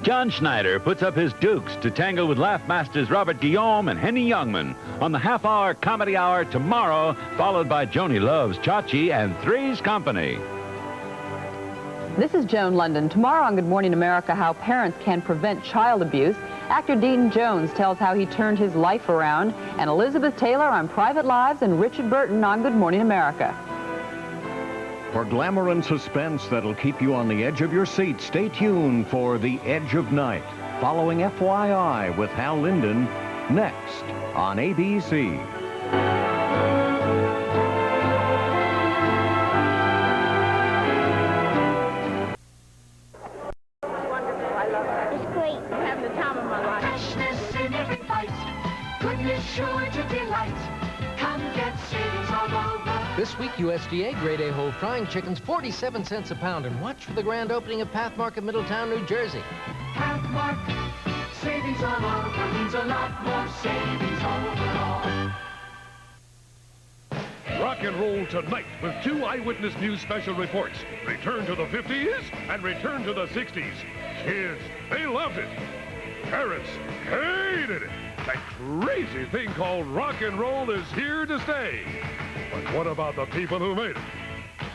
John Schneider puts up his dukes to tangle with Laugh Masters Robert Guillaume and Henny Youngman on the half-hour comedy hour tomorrow, followed by Joni Loves Chachi and Three's Company. This is Joan London. Tomorrow on Good Morning America, how parents can prevent child abuse. Actor Dean Jones tells how he turned his life around. And Elizabeth Taylor on Private Lives and Richard Burton on Good Morning America. For glamour and suspense that'll keep you on the edge of your seat, stay tuned for The Edge of Night, following FYI with Hal Linden, next on ABC. It's great. I'm having the time of my life. Freshness in every bite. Goodness sure to delight. Come get savings all over. This week, USDA Grade A whole frying chickens, 47 cents a pound. And watch for the grand opening of Pathmark of Middletown, New Jersey. Pathmark, savings all over means a lot more savings overall. Rock and roll tonight with 2 Eyewitness News special reports. Return to the 50s and return to the 60s. Kids, they loved it. Parents hated it. That crazy thing called rock and roll is here to stay. But what about the people who made it?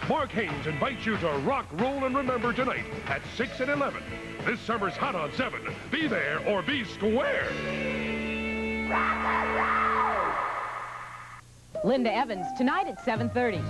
Mark Haynes invites you to rock, roll, and remember tonight at 6 and 11. This summer's Hot on 7. Be there or be square. Rock and roll! Linda Evans, tonight at 7:30.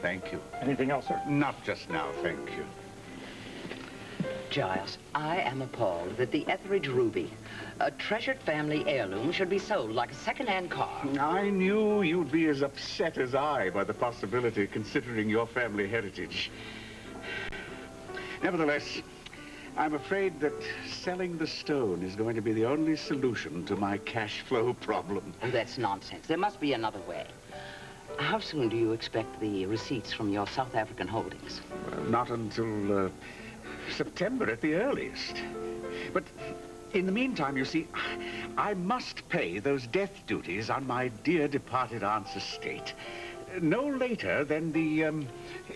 Thank you. Anything else, sir? Not just now, thank you. Giles, I am appalled that the Etheridge ruby, a treasured family heirloom, should be sold like a second-hand car. I knew you'd be as upset as I by the possibility, considering your family heritage. Nevertheless, I'm afraid that selling the stone is going to be the only solution to my cash flow problem. Oh, that's nonsense. There must be another way. How soon do you expect the receipts from your South African holdings? Not until September at the earliest. But in the meantime, you see, I must pay those death duties on my dear departed aunt's estate. No later than the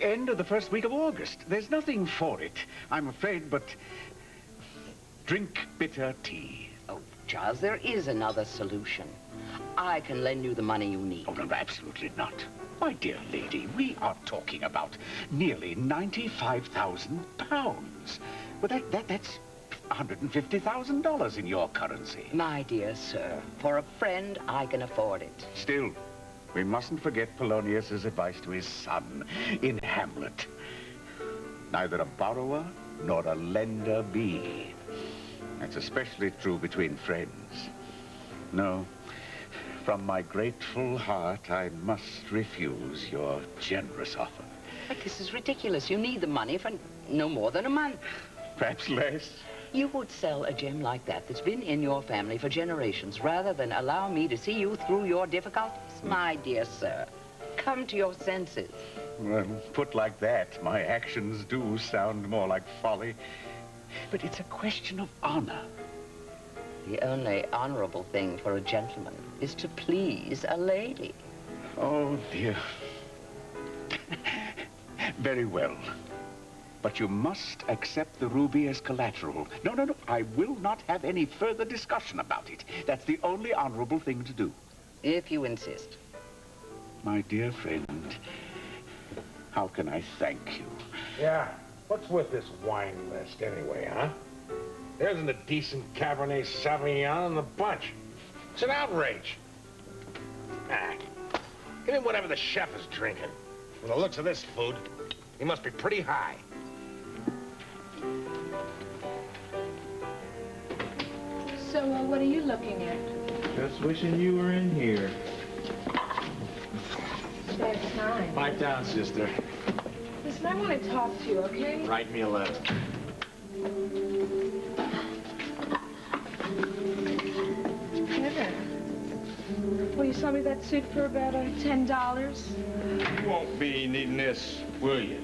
end of the first week of August. There's nothing for it, I'm afraid, but drink bitter tea. Oh, Giles, there is another solution. I can lend you the money you need. Oh, no, absolutely not. My dear lady, we are talking about nearly 95,000 pounds. Well, that's $150,000 in your currency. My dear sir, for a friend, I can afford it. Still, we mustn't forget Polonius's advice to his son in Hamlet. Neither a borrower nor a lender be. That's especially true between friends. No, from my grateful heart, I must refuse your generous offer. But this is ridiculous. You need the money for no more than a month. Perhaps less. You would sell a gem like that that's been in your family for generations rather than allow me to see you through your difficulties? My dear sir, come to your senses. Well, put like that, my actions do sound more like folly. But it's a question of honor. The only honorable thing for a gentleman is to please a lady. Oh, dear. Very well. But you must accept the ruby as collateral. No, no, no. I will not have any further discussion about it. That's the only honorable thing to do. If you insist. My dear friend, how can I thank you? Yeah, what's with this wine list anyway, huh? There isn't a decent Cabernet Sauvignon in the bunch. It's an outrage. Ah, give me whatever the chef is drinking. From the looks of this food, he must be pretty high. So, what are you looking at? Just wishing you were in here. Bad time. Pipe down, sister. Listen, I want to talk to you, okay? Write me a letter. Never. Well, you saw me that suit for about $10. You won't be needing this, will you?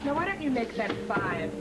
Now, why don't you make that 5?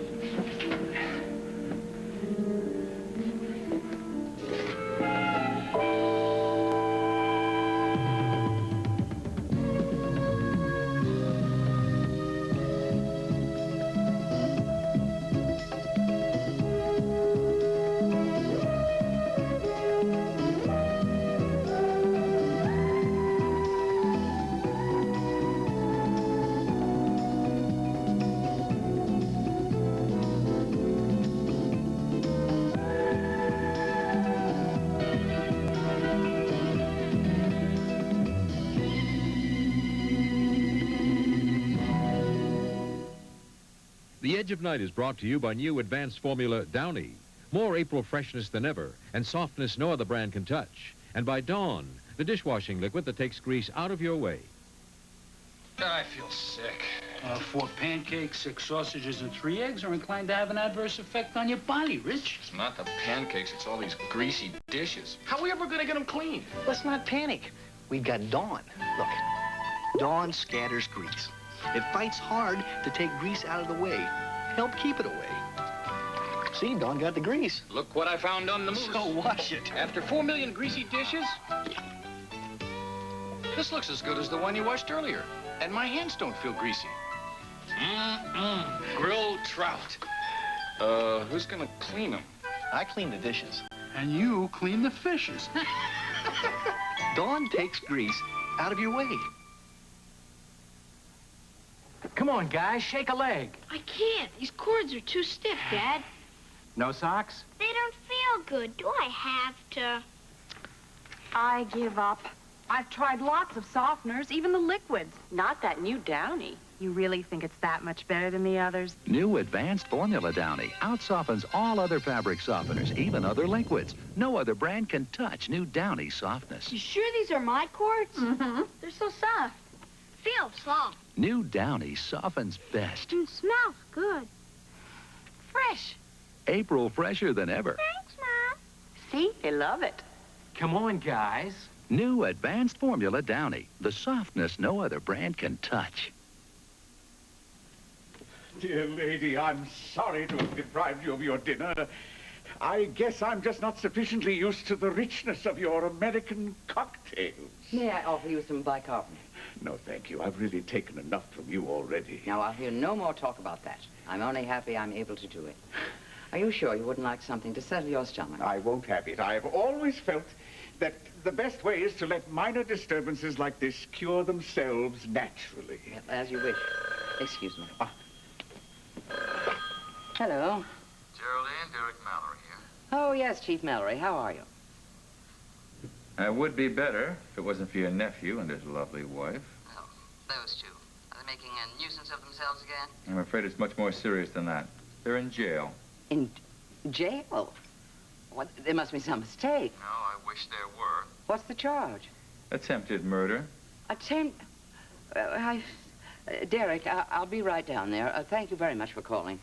The Edge of Night is brought to you by new advanced formula Downy. More April freshness than ever and softness no other brand can touch. And by Dawn, the dishwashing liquid that takes grease out of your way. I feel sick. 4 pancakes, 6 sausages, and 3 eggs are inclined to have an adverse effect on your body, Rich. It's not the pancakes, it's all these greasy dishes. How are we ever gonna get them clean? Let's not panic. We've got Dawn. Look, Dawn scatters grease. It fights hard to take grease out of the way. Help keep it away. See, Dawn got the grease. Look what I found on the moose. So wash it. After 4 million greasy dishes, this looks as good as the one you washed earlier. And my hands don't feel greasy. Grilled trout. Who's gonna clean them? I clean the dishes. And you clean the fishes. Dawn takes grease out of your way. Come on, guys, shake a leg. I can't. These cords are too stiff, Dad. No socks? They don't feel good. Do I have to? I give up. I've tried lots of softeners, even the liquids. Not that new Downy. You really think it's that much better than the others? New advanced formula Downy outsoftens all other fabric softeners, even other liquids. No other brand can touch new Downy softness. You sure these are my cords? Mm-hmm. They're so soft. Feel soft. New Downy softens best. And smells good. Fresh. April fresher than ever. Thanks, Mom. See? They love it. Come on, guys. New advanced formula Downy. The softness no other brand can touch. Dear lady, I'm sorry to have deprived you of your dinner. I guess I'm just not sufficiently used to the richness of your American cocktails. May I offer you some bicarbonate? No, thank you. I've really taken enough from you already. Now, I'll hear no more talk about that. I'm only happy I'm able to do it. Are you sure you wouldn't like something to settle your stomach? I won't have it. I have always felt that the best way is to let minor disturbances like this cure themselves naturally. Well, as you wish. Excuse me. Hello. Geraldine, Derek Mallory here. Oh, yes, Chief Mallory. How are you? I would be better if it wasn't for your nephew and his lovely wife. Oh, those two. Are they making a nuisance of themselves again? I'm afraid it's much more serious than that. They're in jail. In jail? What? There must be some mistake. No, I wish there were. What's the charge? Attempted murder. Derek, I'll be right down there. Thank you very much for calling.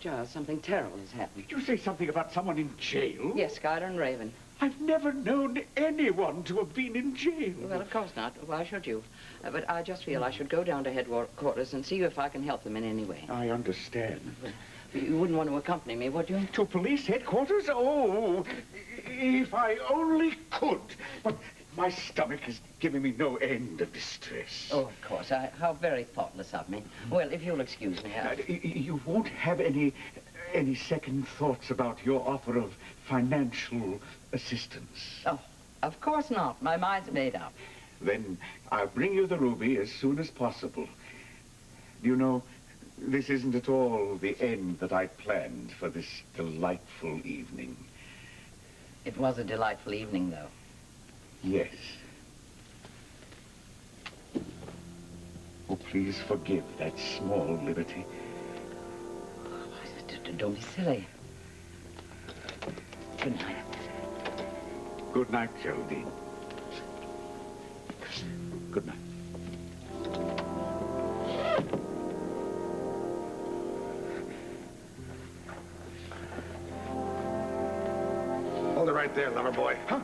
Charles, something terrible has happened. Did you say something about someone in jail? Yes, Skyler and Raven. I've never known anyone to have been in jail. Well, of course not. Why should you? But I just feel I should go down to headquarters and see if I can help them in any way. I understand. You wouldn't want to accompany me, would you? To police headquarters? Oh, if I only could. But My stomach is giving me no end of distress. Oh, of course. How very thoughtless of me. Well, if you'll excuse me, You won't have any second thoughts about your offer of financial assistance? Oh, of course not. My mind's made up. Then I'll bring you the ruby as soon as possible. You know, this isn't at all the end that I planned for this delightful evening. It was a delightful evening, though. Yes. Oh, please forgive that small liberty. Don't be silly. Good night. Good night, Geraldine. Good night. Hold it right there, lover boy. Huh?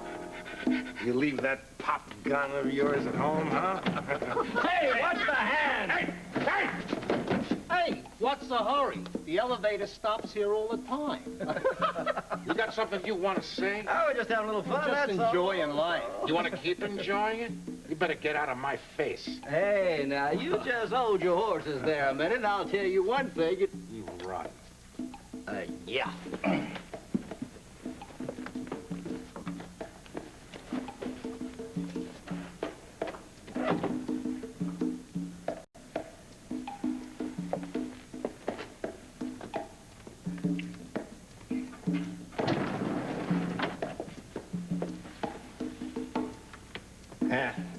You leave that pop gun of yours at home, huh? Hey, watch the hand! Hey! Hey! Hey, what's the hurry? The elevator stops here all the time. You got something you want to say? Oh, we're just having a little fun, just enjoying life. You want to keep enjoying it? You better get out of my face. Hey, now, you just hold your horses there a minute, and I'll tell you one thing. You run. Yeah.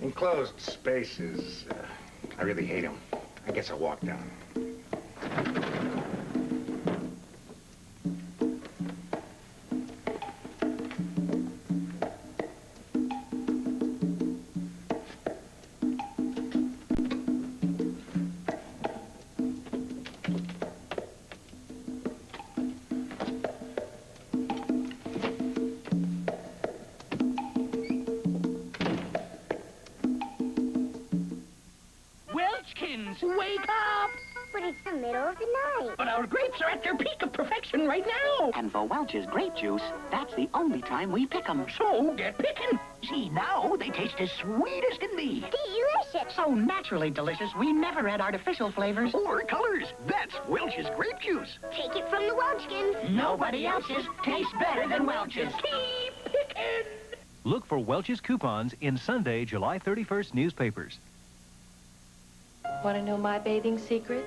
Enclosed spaces, I really hate them. I guess I'll walk down. Wake up! But it's the middle of the night. But our grapes are at their peak of perfection right now. And for Welch's grape juice, that's the only time we pick 'em. So get picking. See, now they taste as sweet as can be. Delicious. So naturally delicious, we never add artificial flavors or colors. That's Welch's grape juice. Take it from the Welchkins. Nobody else's tastes better than Welch's. Keep picking. Look for Welch's coupons in Sunday, July 31st newspapers. Want to know my bathing secret?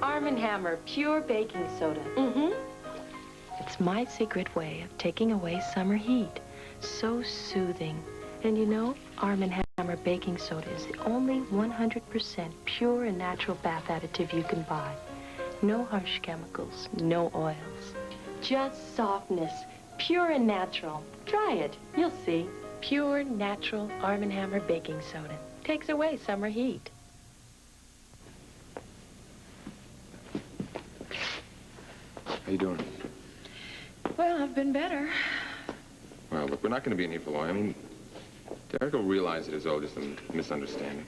Arm & Hammer pure baking soda. It's my secret way of taking away summer heat. So soothing. And you know, Arm & Hammer baking soda is the only 100% pure and natural bath additive you can buy. No harsh chemicals, no oils. Just softness, pure and natural. Try it, you'll see. Pure, natural Arm & Hammer baking soda. Takes away summer heat. How you doing? Well, I've been better. Well, look, we're not going to be in here for long. I mean, Derek will realize it is all just a misunderstanding.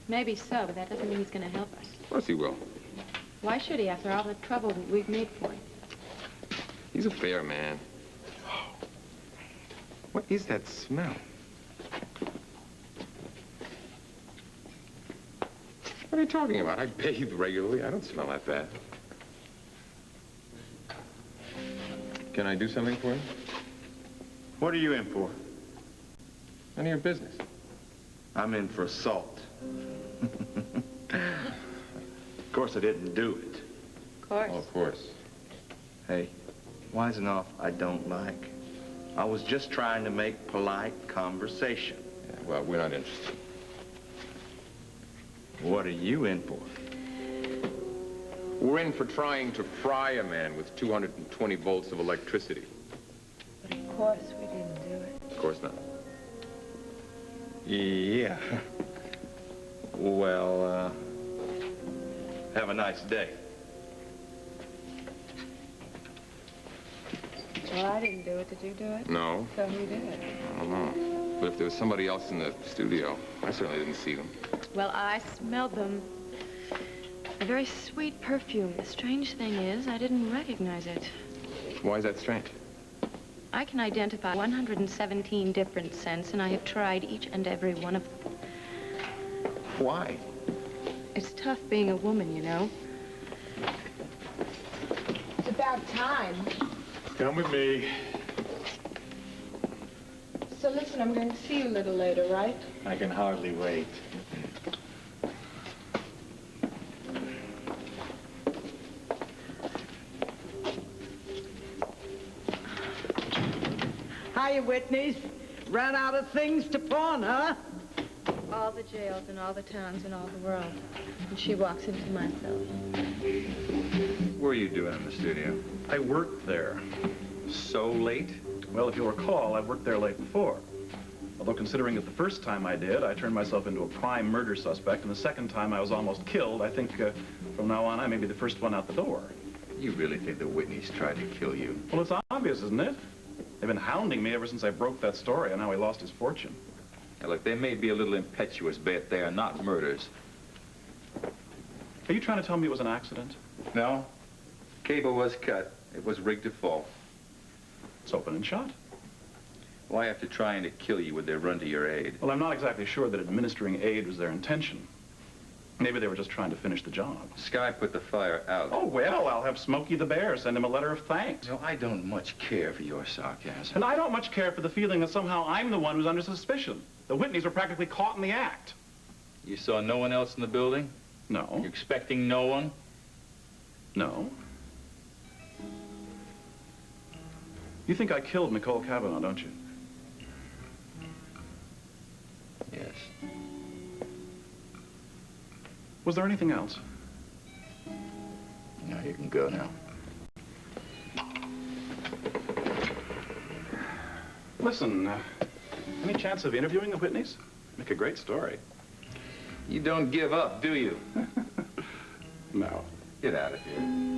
Maybe so, but that doesn't mean he's going to help us. Of course he will. Why should he, after all the trouble that we've made for him? He's a fair man. What is that smell? What are you talking about? I bathe regularly. I don't smell that bad. Can I do something for you? What are you in for? None of your business. I'm in for assault. Of course I didn't do it. Of course. Oh, of course. Hey, wise enough I don't like. I was just trying to make polite conversation. Yeah, well, we're not interested. What are you in for? We're in for trying to fry a man with 220 volts of electricity. But of course we didn't do it. Of course not. Yeah. Well, have a nice day. Well, I didn't do it. Did you do it? No. So who did it? I don't know. But if there was somebody else in the studio, I certainly didn't see them. Well, I smelled them. A very sweet perfume. The strange thing is, I didn't recognize it. Why is that strange? I can identify 117 different scents, and I have tried each and every one of them. Why? It's tough being a woman, you know. It's about time. Come with me. So listen, I'm going to see you a little later, right? I can hardly wait. Eyewitness, ran out of things to pawn, huh? All the jails in all the towns in all the world. And she walks into my cell. What were you doing in the studio? I worked there. So late? Well, if you'll recall, I've worked there late before. Although considering that the first time I did, I turned myself into a prime murder suspect, and the second time I was almost killed, I think from now on I may be the first one out the door. You really think the Whitneys tried to kill you? Well, it's obvious, isn't it? They've been hounding me ever since I broke that story on how he lost his fortune. Now, look, they may be a little impetuous, but they are not murders. Are you trying to tell me it was an accident? No. Cable was cut. It was rigged to fall. It's open and shut. Why, after trying to kill you, would they run to your aid? Well, I'm not exactly sure that administering aid was their intention. Maybe they were just trying to finish the job. Sky put the fire out. Oh, well, I'll have Smokey the Bear send him a letter of thanks. No, I don't much care for your sarcasm. And I don't much care for the feeling that somehow I'm the one who's under suspicion. The Whitneys were practically caught in the act. You saw no one else in the building? No. You're expecting no one? No. You think I killed Nicole Cavanaugh, don't you? Yes. Was there anything else? No, you can go now. Listen, any chance of interviewing the Whitneys? Make a great story. You don't give up, do you? No. Get out of here.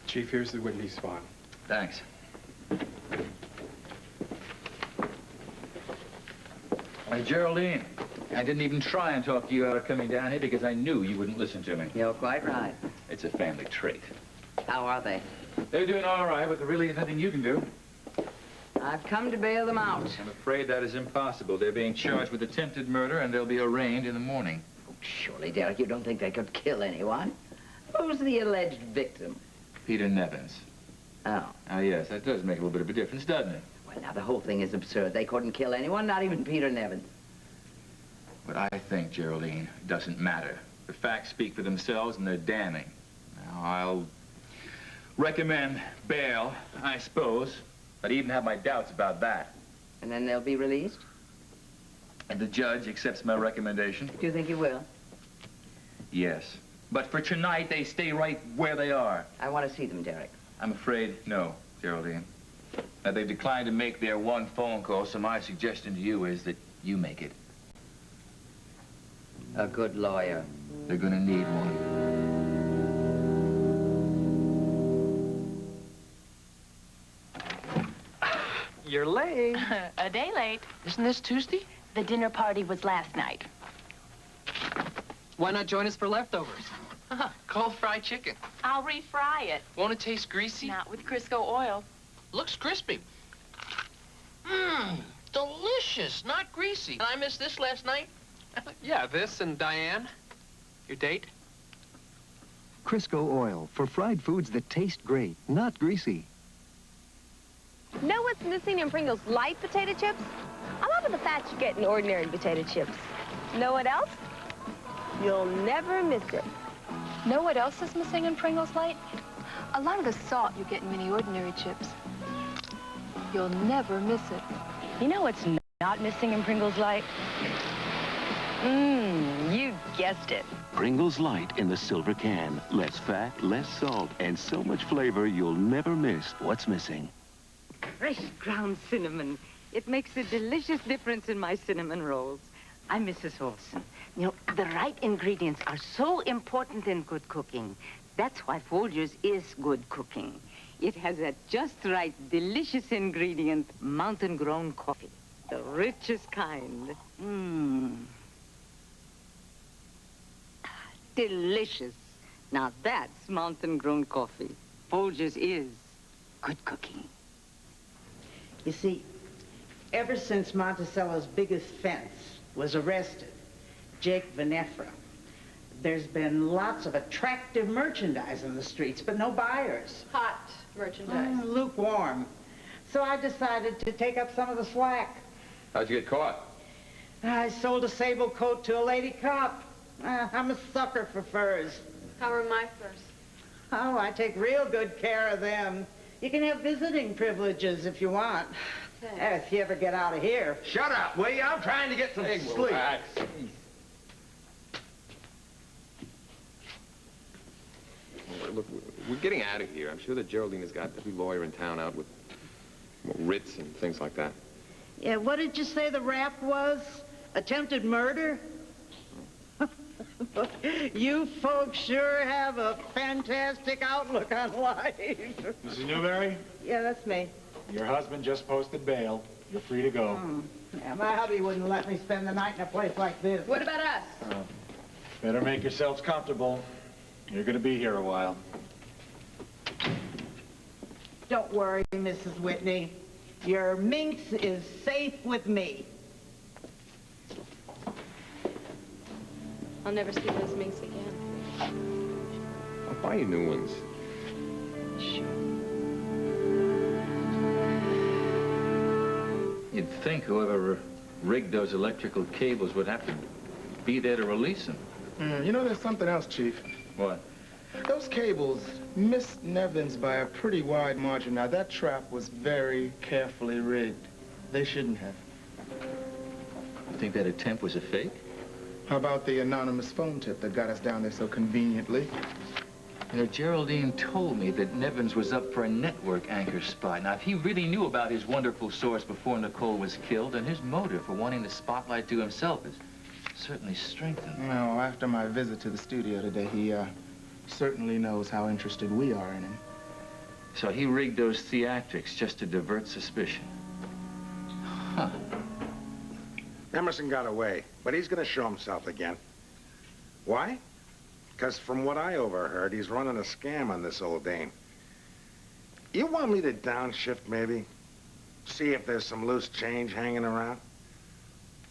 Chief, here's the Whitney spot. Thanks. Hey, Geraldine, I didn't even try and talk you out of coming down here because I knew you wouldn't listen to me. You're quite right. It's a family trait. How are they? They're doing all right, but there really is nothing you can do. I've come to bail them out. I'm afraid that is impossible. They're being charged with attempted murder, and they'll be arraigned in the morning. Oh, surely, Derek, you don't think they could kill anyone? Who's the alleged victim? Peter Nevins. Oh. Ah, yes, that does make a little bit of a difference, doesn't it? Well, now, the whole thing is absurd. They couldn't kill anyone, not even Peter Nevins. But I think, Geraldine, it doesn't matter. The facts speak for themselves, and they're damning. Now, I'll recommend bail, I suppose. But I even have my doubts about that. And then they'll be released? And the judge accepts my recommendation? Do you think he will? Yes. But for tonight, they stay right where they are. I want to see them, Derek. I'm afraid no, Geraldine. Now, they've declined to make their one phone call, so my suggestion to you is that you make it. A good lawyer. They're gonna need one. You're late. A day late. Isn't this Tuesday? The dinner party was last night. Why not join us for leftovers? Cold fried chicken. I'll refry it. Won't it taste greasy? Not with Crisco oil. Looks crispy. Mmm, delicious, not greasy. And I missed this last night? Yeah, this and Diane. Your date? Crisco oil for fried foods that taste great, not greasy. Know what's missing in Pringles light potato chips? A lot of the fat you get in ordinary potato chips. Know what else? You'll never miss it. Know what else is missing in Pringles Light? A lot of the salt you get in many ordinary chips. You'll never miss it. You know what's not missing in Pringles Light? You guessed it. Pringles Light in the silver can. Less fat, less salt, and so much flavor you'll never miss what's missing. Fresh ground cinnamon. It makes a delicious difference in my cinnamon rolls. I'm Mrs. Olson. You know, the right ingredients are so important in good cooking. That's why Folgers is good cooking. It has that just right, delicious ingredient, mountain-grown coffee. The richest kind. Delicious. Now that's mountain-grown coffee. Folgers is good cooking. You see, ever since Monticello's biggest fence was arrested, Jake Venefra, there's been lots of attractive merchandise in the streets, but no buyers. Hot merchandise. Lukewarm. So I decided to take up some of the slack. How'd you get caught? I sold a sable coat to a lady cop. I'm a sucker for furs. How are my furs? Oh, I take real good care of them. You can have visiting privileges if you want. If you ever get out of here. Shut up, will you? I'm trying to get some sleep. Relax. Look, we're getting out of here. I'm sure that Geraldine has got every lawyer in town out with writs and things like that. Yeah, what did you say the rap was? Attempted murder? You folks sure have a fantastic outlook on life. Mrs. Newberry? Yeah, that's me. Your husband just posted bail. You're free to go. Yeah, my hubby wouldn't let me spend the night in a place like this. What about us? Better make yourselves comfortable. You're going to be here a while. Don't worry, Mrs. Whitney. Your minx is safe with me. I'll never see those minks again. I'll buy you new ones. You'd think whoever rigged those electrical cables would have to be there to release them. You know, there's something else, Chief. What? Those cables missed Nevins by a pretty wide margin. Now, that trap was very carefully rigged. They shouldn't have. You think that attempt was a fake? How about the anonymous phone tip that got us down there so conveniently? You know, Geraldine told me that Nevins was up for a network anchor spot. Now, if he really knew about his wonderful source before Nicole was killed, then his motive for wanting the spotlight to himself is certainly strengthened. No, after my visit to the studio today, he certainly knows how interested we are in him. So he rigged those theatrics just to divert suspicion. Huh. Emerson got away, but he's going to show himself again. Why? Because from what I overheard, he's running a scam on this old dame. You want me to downshift, maybe? See if there's some loose change hanging around?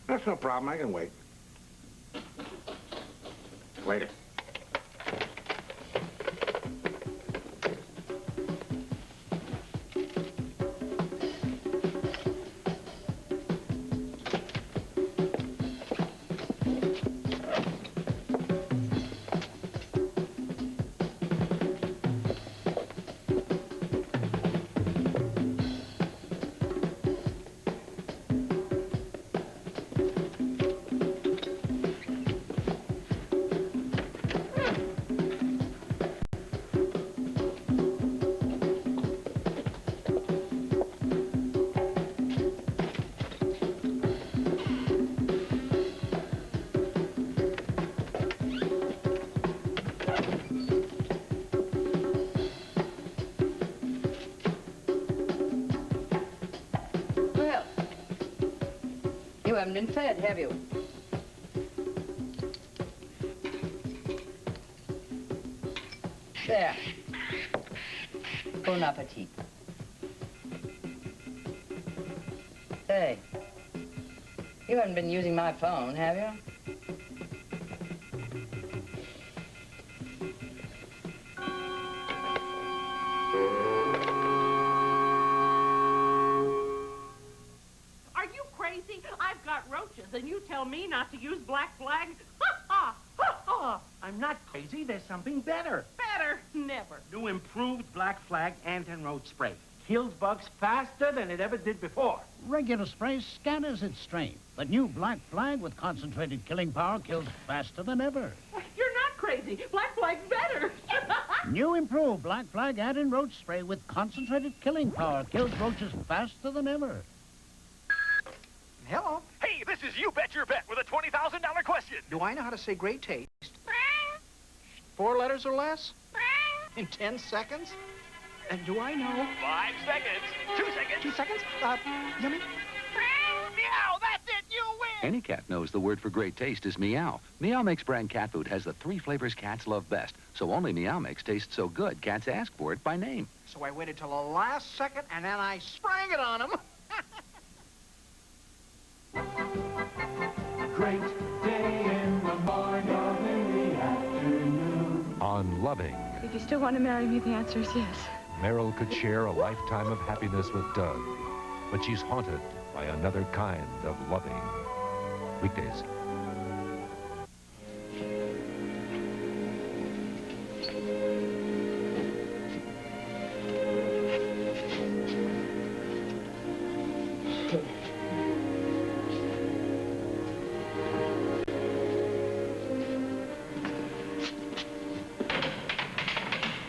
That's no problem. I can wait. Later. You haven't been fed, have you? There. Bon appetit. Hey, you haven't been using my phone, have you? I've got roaches, and you tell me not to use black flag? Ha ha! Ha ha! I'm not crazy. There's something better. Better? Never. New improved Black Flag anti-roach spray. kills bugs faster than it ever did before. Regular spray scatters its strength. The new Black Flag with concentrated killing power kills faster than ever. You're not crazy. Black Flag's better. New improved Black Flag add-in roach spray with concentrated killing power kills roaches faster than ever. Hello. Hey, this is You Bet Your Bet with a $20,000 question. Do I know how to say great taste? 4 letters or less? In 10 seconds? And do I know? 5 seconds. 2 seconds. 2 seconds? Yummy? Meow, that's it. You win. Any cat knows the word for great taste is meow. Meow Mix brand cat food has the 3 flavors cats love best. So only Meow Mix tastes so good, cats ask for it by name. So I waited till the last second, and then I sprang it on them. Great day in the morning or in the afternoon. On Loving, If you still want to marry me, the answer is yes. Meryl could share a lifetime of happiness with Doug, but she's haunted by another kind of loving. Weekdays.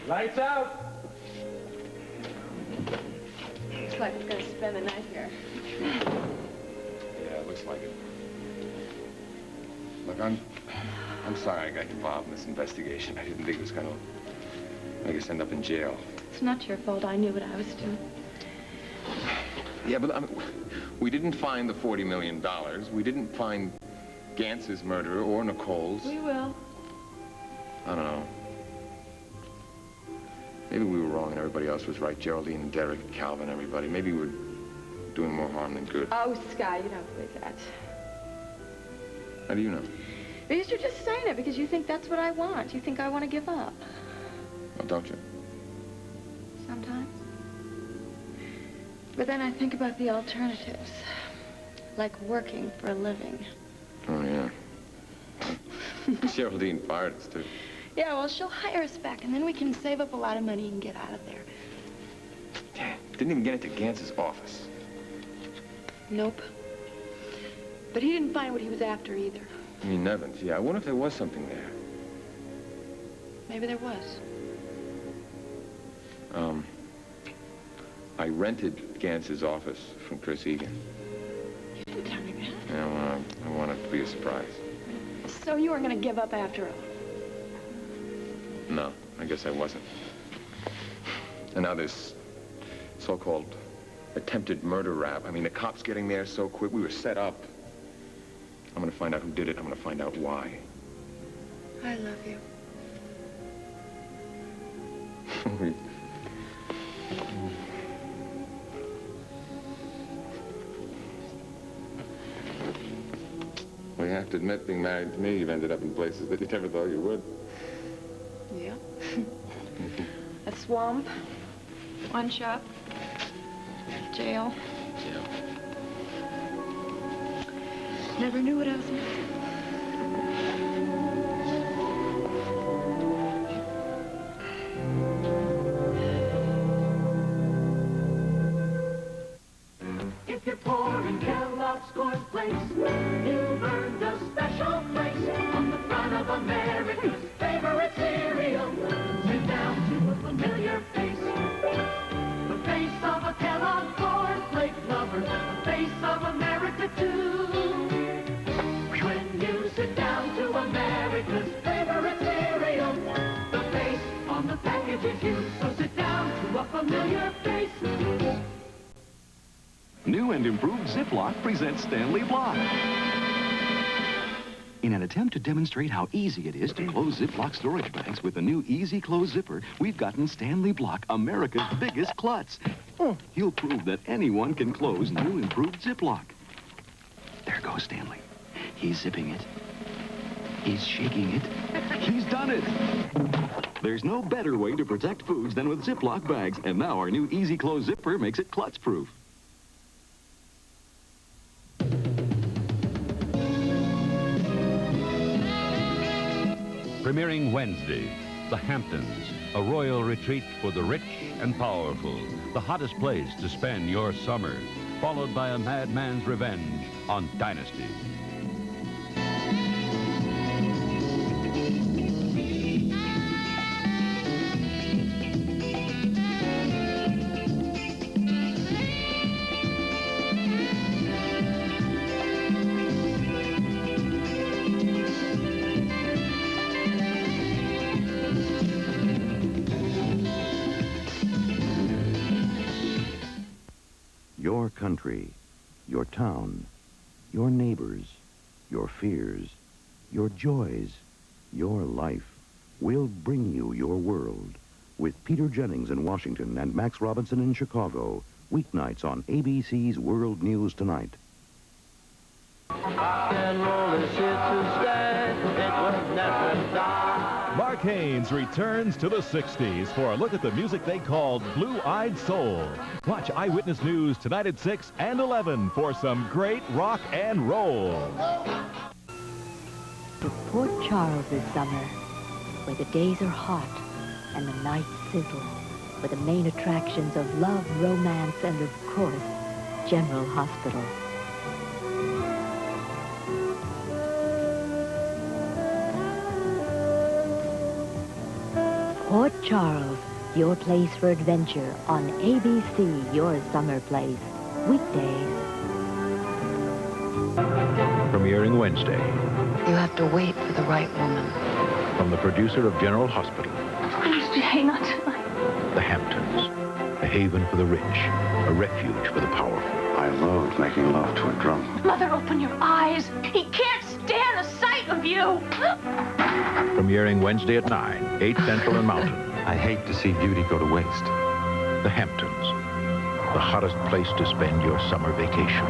Lights out. Looks like we're going to spend the night here. Yeah, it looks like it. Look, I'm sorry I got involved in this investigation. I didn't think it was going to make us end up in jail. It's not your fault. I knew what I was doing. Yeah, but I mean, we didn't find the $40 million. We didn't find Gantz's murderer or Nicole's. We will. I don't know. Maybe we were wrong and everybody else was right. Geraldine and Derek and Calvin, everybody. Maybe we're doing more harm than good. Oh, Sky, you don't believe that. How do you know? Because you're just saying it because you think that's what I want. You think I want to give up. Well, don't you? Sometimes. But then I think about the alternatives. Like working for a living. Oh, yeah. Geraldine fired us, too. Yeah, well, she'll hire us back, and then we can save up a lot of money and get out of there. Yeah, didn't even get into Gantz's office. Nope. But he didn't find what he was after either. I mean, Nevins, yeah. I wonder if there was something there. Maybe there was. I rented Gantz's office from Chris Egan. You didn't tell me that. Yeah, well, I want it to be a surprise. So you weren't going to give up after all? No, I guess I wasn't. And now this so-called attempted murder rap. I mean, the cops getting there so quick. We were set up. I'm gonna find out who did it. I'm gonna find out why. I love you. Well, you have to admit, being married to me, you've ended up in places that you never thought you would. Yeah. A swamp, one shop, jail. Yeah. Never knew what I was missing. If you're poor in Kellogg's Corn Flakes, you've earned a special place on the front of America's favorite cereal. Sit down to a familiar face, the face of a Kellogg Corn Flake lover, the face of America too. When you sit down to America's favorite cereal, the face on the package is you. So sit down to a familiar face. New and improved Ziploc presents Stanley Block. In an attempt to demonstrate how easy it is to close Ziploc storage bags with the new Easy Close Zipper, we've gotten Stanley Block, America's biggest klutz. He'll prove that anyone can close new improved Ziploc. There goes Stanley. He's zipping it. He's shaking it. He's done it! There's no better way to protect foods than with Ziploc bags, and now our new Easy Close Zipper makes it klutz-proof. Premiering Wednesday, the Hamptons, a royal retreat for the rich and powerful, the hottest place to spend your summer, followed by a madman's revenge on Dynasty. Your country, your town, your neighbors, your fears, your joys, your life. We'll bring you your world with Peter Jennings in Washington and Max Robinson in Chicago, weeknights on ABC's World News Tonight. Mark Haynes returns to the 60s for a look at the music they called blue-eyed soul. Watch Eyewitness News tonight at 6 and 11 for some great rock and roll. To Port Charles this summer, where the days are hot and the nights sizzle, where the main attractions of love, romance, and of course, General Hospital. Port Charles, your place for adventure on ABC, your summer place. Weekdays. Premiering Wednesday. You have to wait for the right woman. From the producer of General Hospital. Please, Jay, not tonight. The Hamptons. A haven for the rich. A refuge for the powerful. I loathe making love to a drum. Mother, open your eyes. He can't stand the sight of you. Premiering Wednesday at 9, 8 Central and Mountain. I hate to see beauty go to waste. The Hamptons. The hottest place to spend your summer vacation.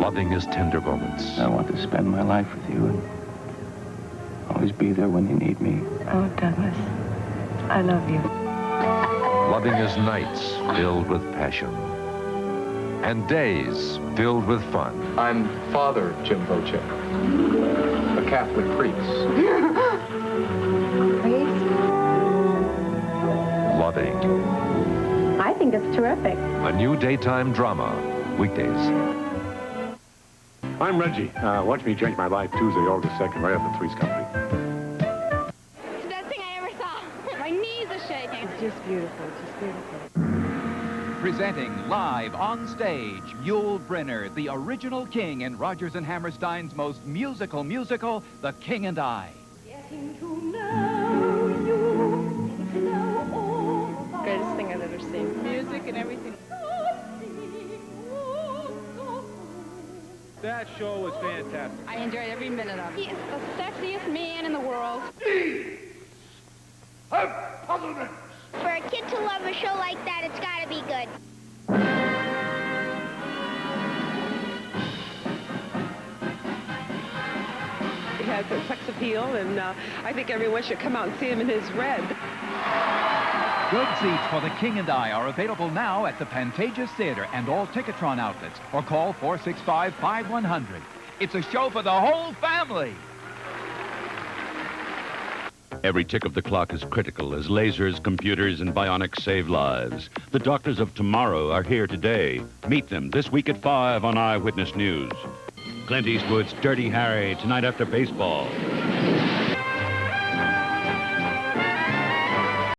Loving is tender moments. I want to spend my life with you and always be there when you need me. Oh, Douglas, I love you. Loving is nights filled with passion. And days filled with fun. I'm Father Jim Bochek, a Catholic priest. Loving. I think it's terrific. A new daytime drama. Weekdays. I'm Reggie. Watch me change my life Tuesday, August 2nd, right after Three's Company. It's the best thing I ever saw. My knees are shaking. It's just beautiful. It's just beautiful. Presenting live on stage, Yul Brynner, the original king in Rodgers and Hammerstein's most musical musical, The King and I. Greatest thing I've ever seen. Music and everything. That show was fantastic. I enjoyed every minute of it. He is the sexiest man in the world. Have puzzlement. For a kid to love a show like that, it's got to be good. He has a sex appeal, and I think everyone should come out and see him in his red. Good seats for The King and I are available now at the Pantages Theater and all Ticketron outlets, or call 465-5100. It's a show for the whole family. Every tick of the clock is critical as lasers, computers, and bionics save lives. The doctors of tomorrow are here today. Meet them this week at 5 on Eyewitness News. Clint Eastwood's Dirty Harry tonight after baseball.